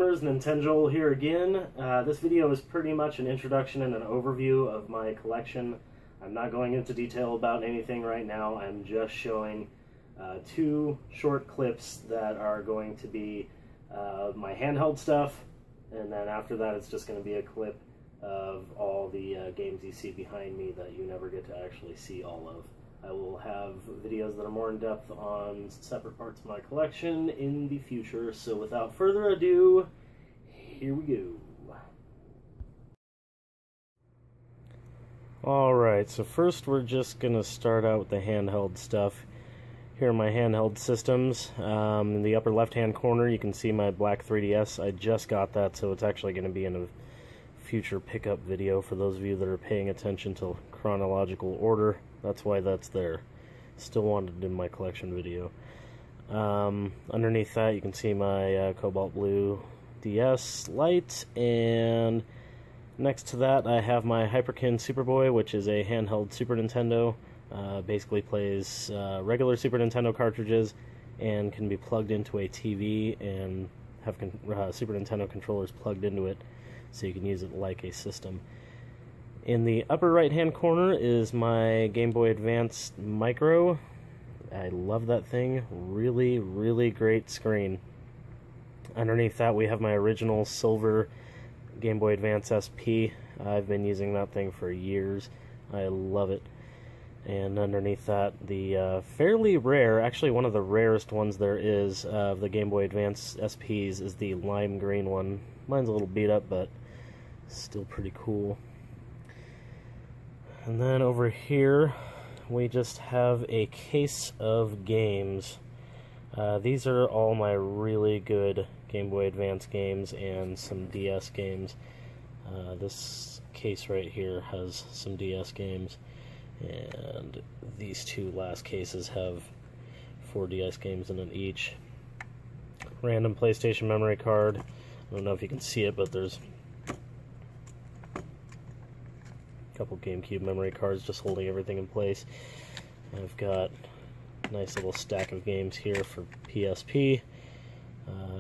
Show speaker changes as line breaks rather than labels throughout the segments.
gamers, Nintenjoel here again. This video is pretty much an introduction and an overview of my collection. I'm not going into detail about anything right now. I'm just showing two short clips that are going to be my handheld stuff, and then after that it's just going to be a clip of all the games you see behind me that you never get to actually see all of. I will have videos that are more in-depth on separate parts of my collection in the future, so without further ado, here we go. Alright, so first we're just going to start out with the handheld stuff. Here are my handheld systems. In the upper left-hand corner you can see my black 3DS. I just got that, so it's actually going to be in a future pickup video for those of you that are paying attention to chronological order. That's why that's there. Still wanted in my collection video. Underneath that you can see my cobalt blue DS Lite, and next to that I have my Hyperkin Superboy, which is a handheld Super Nintendo. Basically plays regular Super Nintendo cartridges and can be plugged into a TV and have Super Nintendo controllers plugged into it, so you can use it like a system. In the upper right hand corner is my Game Boy Advance Micro. I love that thing. Really great screen. Underneath that we have my original silver Game Boy Advance SP. I've been using that thing for years. I love it. And underneath that, the fairly rare, actually one of the rarest ones there is of the Game Boy Advance SPs is the lime green one. Mine's a little beat up, but still pretty cool. And then over here we just have a case of games. These are all my really good Game Boy Advance games and some DS games. This case right here has some DS games, and these two last cases have 4 DS games in it each. Random PlayStation memory card. I don't know if you can see it, but there's couple GameCube memory cards just holding everything in place. I've got a nice little stack of games here for PSP.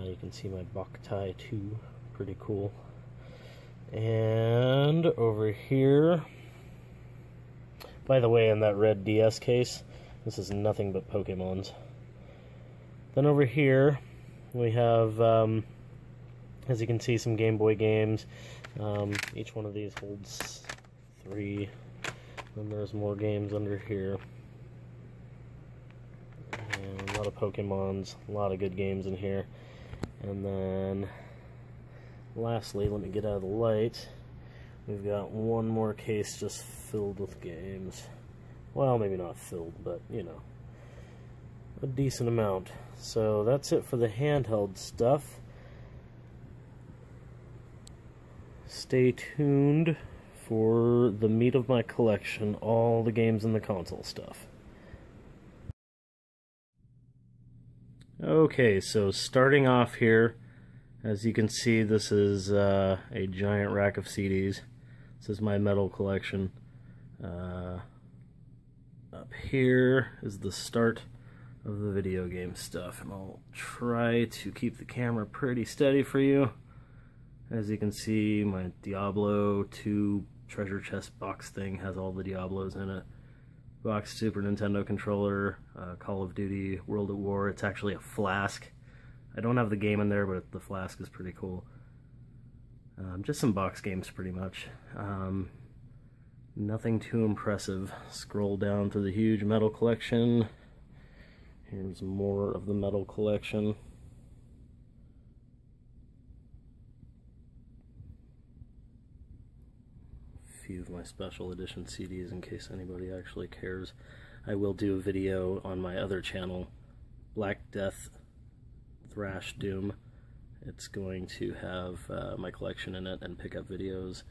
You can see my Boktai 2, pretty cool. And over here, by the way, in that red DS case, this is nothing but Pokemons. Then over here we have, as you can see, some Game Boy games. Each one of these holds 3. Then there's more games under here. And a lot of Pokemons, a lot of good games in here. And then lastly, let me get out of the light, we've got one more case just filled with games. Well, maybe not filled, but you know, a decent amount. So that's it for the handheld stuff. Stay tuned for the meat of my collection, all the games and the console stuff. Okay, so starting off here, as you can see, this is a giant rack of CDs. This is my metal collection. Up here is the start of the video game stuff, and I'll try to keep the camera pretty steady for you. As you can see, my Diablo 2 treasure chest box thing has all the Diablos in it. Box Super Nintendo controller, Call of Duty World at War. It's actually a flask. I don't have the game in there, but the flask is pretty cool. Just some box games, pretty much. Nothing too impressive. Scroll down to the huge metal collection. Here's more of the metal collection. Few of my special edition CDs in case anybody actually cares. I will do a video on my other channel, Black Death Thrash Doom. It's going to have my collection in it and pickup videos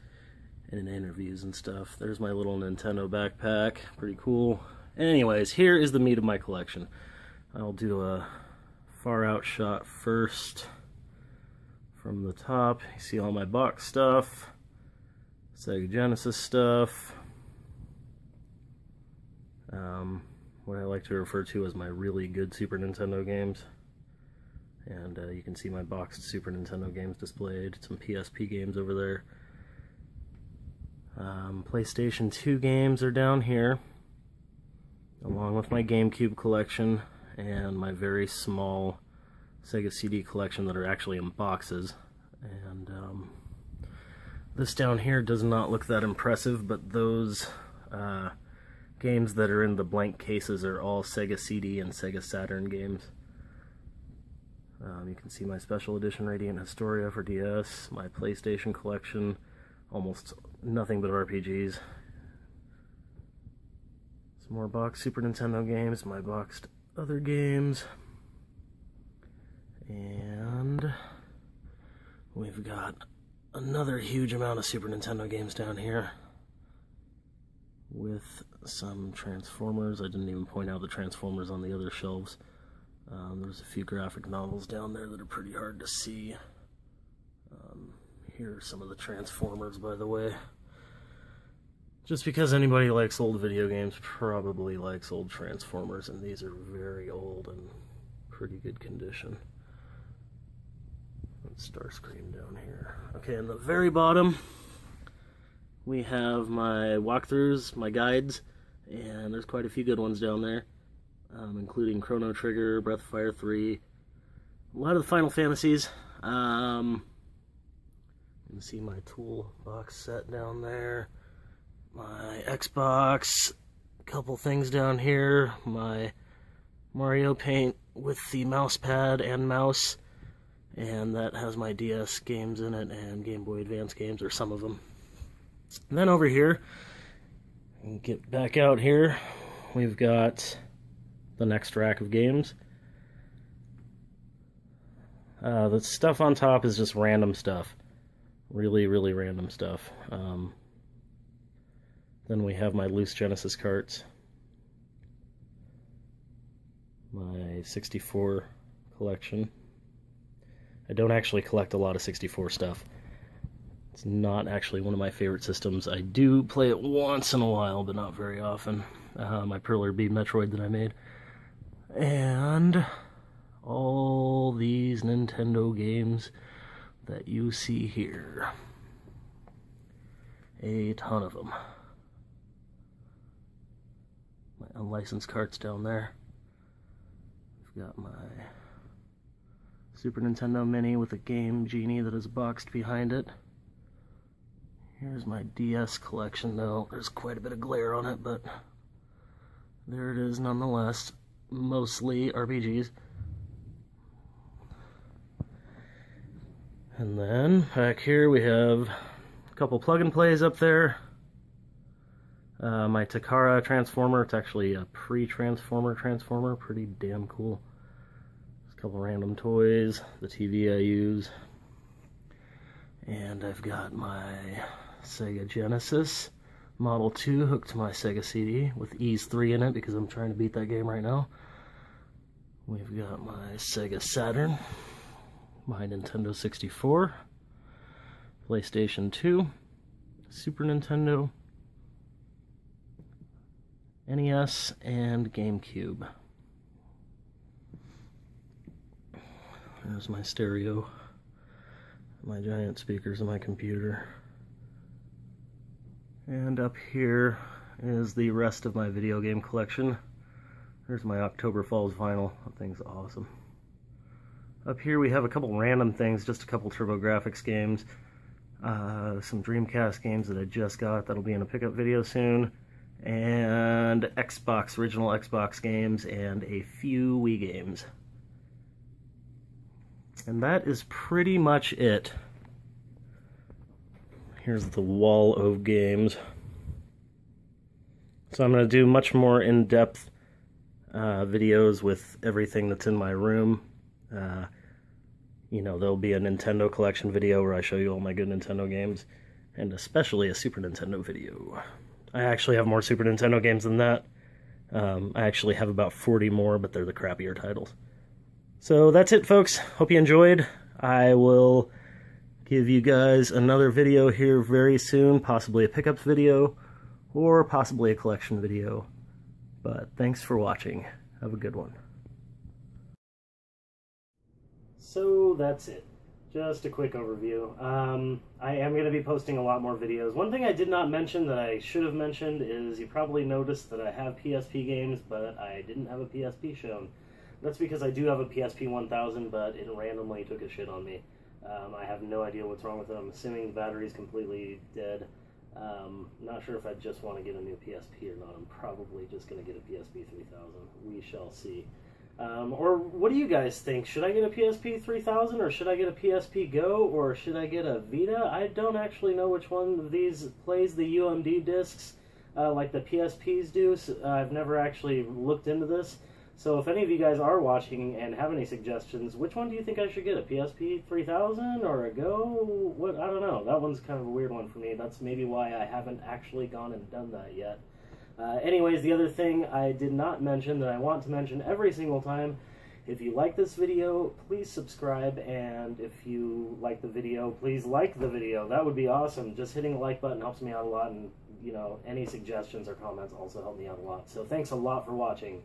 and interviews and stuff. There's my little Nintendo backpack, pretty cool. Anyways, here is the meat of my collection. I'll do a far out shot first from the top. You see all my box stuff, Sega Genesis stuff, what I like to refer to as my really good Super Nintendo games, And you can see my boxed Super Nintendo games displayed, some PSP games over there. PlayStation 2 games are down here, along with my GameCube collection and my very small Sega CD collection that are actually in boxes. And this down here does not look that impressive, but those games that are in the blank cases are all Sega CD and Sega Saturn games. You can see my Special Edition Radiant Historia for DS, my PlayStation collection, almost nothing but RPGs. Some more boxed Super Nintendo games, my boxed other games. And we've got another huge amount of Super Nintendo games down here with some Transformers. I didn't even point out the Transformers on the other shelves. There's a few graphic novels down there that are pretty hard to see. Here are some of the Transformers, by the way. Just because anybody likes old video games probably likes old Transformers, and these are very old and pretty good condition. Starscream down here. Okay, in the very bottom we have my walkthroughs, my guides, and there's quite a few good ones down there, including Chrono Trigger, Breath of Fire 3, a lot of the Final Fantasies. You can see my tool box set down there, my Xbox, a couple things down here, my Mario Paint with the mouse pad and mouse, and that has my DS games in it and Game Boy Advance games, or some of them. And then over here, and get back out here, we've got the next rack of games. The stuff on top is just random stuff. Really, really random stuff. Then we have my loose Genesis carts. My 64 collection. I don't actually collect a lot of 64 stuff. It's not actually one of my favorite systems. I do play it once in a while, but not very often. My Perler B Metroid that I made. And all these Nintendo games that you see here. A ton of them. My unlicensed carts down there. I've got my Super Nintendo Mini with a Game Genie that is boxed behind it. Here's my DS collection, though. There's quite a bit of glare on it, but there it is nonetheless. Mostly RPGs. And then back here we have a couple plug and plays up there. My Takara Transformer. It's actually a pre-Transformer Transformer. Pretty damn cool. A couple random toys, the TV I use, and I've got my Sega Genesis Model 2 hooked to my Sega CD with Ease 3 in it because I'm trying to beat that game right now. We've got my Sega Saturn, my Nintendo 64, PlayStation 2, Super Nintendo, NES, and GameCube. There's my stereo, my giant speakers, and my computer. And up here is the rest of my video game collection. There's my October Falls vinyl. That thing's awesome. Up here we have a couple random things, just a couple TurboGrafx games, some Dreamcast games that I just got that'll be in a pickup video soon, and original Xbox games, and a few Wii games. And that is pretty much it. Here's the wall of games. So I'm going to do much more in-depth videos with everything that's in my room. You know, there'll be a Nintendo collection video where I show you all my good Nintendo games, and especially a Super Nintendo video. I actually have more Super Nintendo games than that. I actually have about 40 more, but they're the crappier titles. So that's it, folks. Hope you enjoyed. I will give you guys another video here very soon, possibly a pickups video, or possibly a collection video. But thanks for watching. Have a good one. So that's it. Just a quick overview. I am going to be posting a lot more videos. One thing I did not mention that I should have mentioned is you probably noticed that I have PSP games, but I didn't have a PSP shown. That's because I do have a PSP 1000, but it randomly took a shit on me. I have no idea what's wrong with it. I'm assuming the battery's completely dead. Not sure if I just want to get a new PSP or not. I'm probably just going to get a PSP 3000. We shall see. Or what do you guys think? Should I get a PSP 3000 or should I get a PSP Go or should I get a Vita? I don't actually know which one of these plays the UMD discs like the PSPs do. So I've never actually looked into this. So if any of you guys are watching and have any suggestions, which one do you think I should get? A PSP 3000 or a Go? What? I don't know. That one's kind of a weird one for me. That's maybe why I haven't actually gone and done that yet. Anyways, the other thing I did not mention that I want to mention every single time, if you like this video, please subscribe, and if you like the video, please like the video. That would be awesome. Just hitting the like button helps me out a lot, and you know, any suggestions or comments also help me out a lot. So thanks a lot for watching.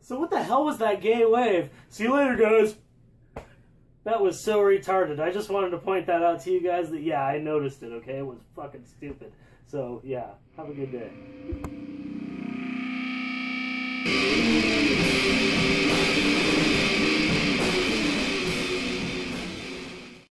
So what the hell was that gay wave? See you later, guys! That was so retarded. I just wanted to point that out to you guys that, yeah, I noticed it, okay? It was fucking stupid. So, yeah, have a good day.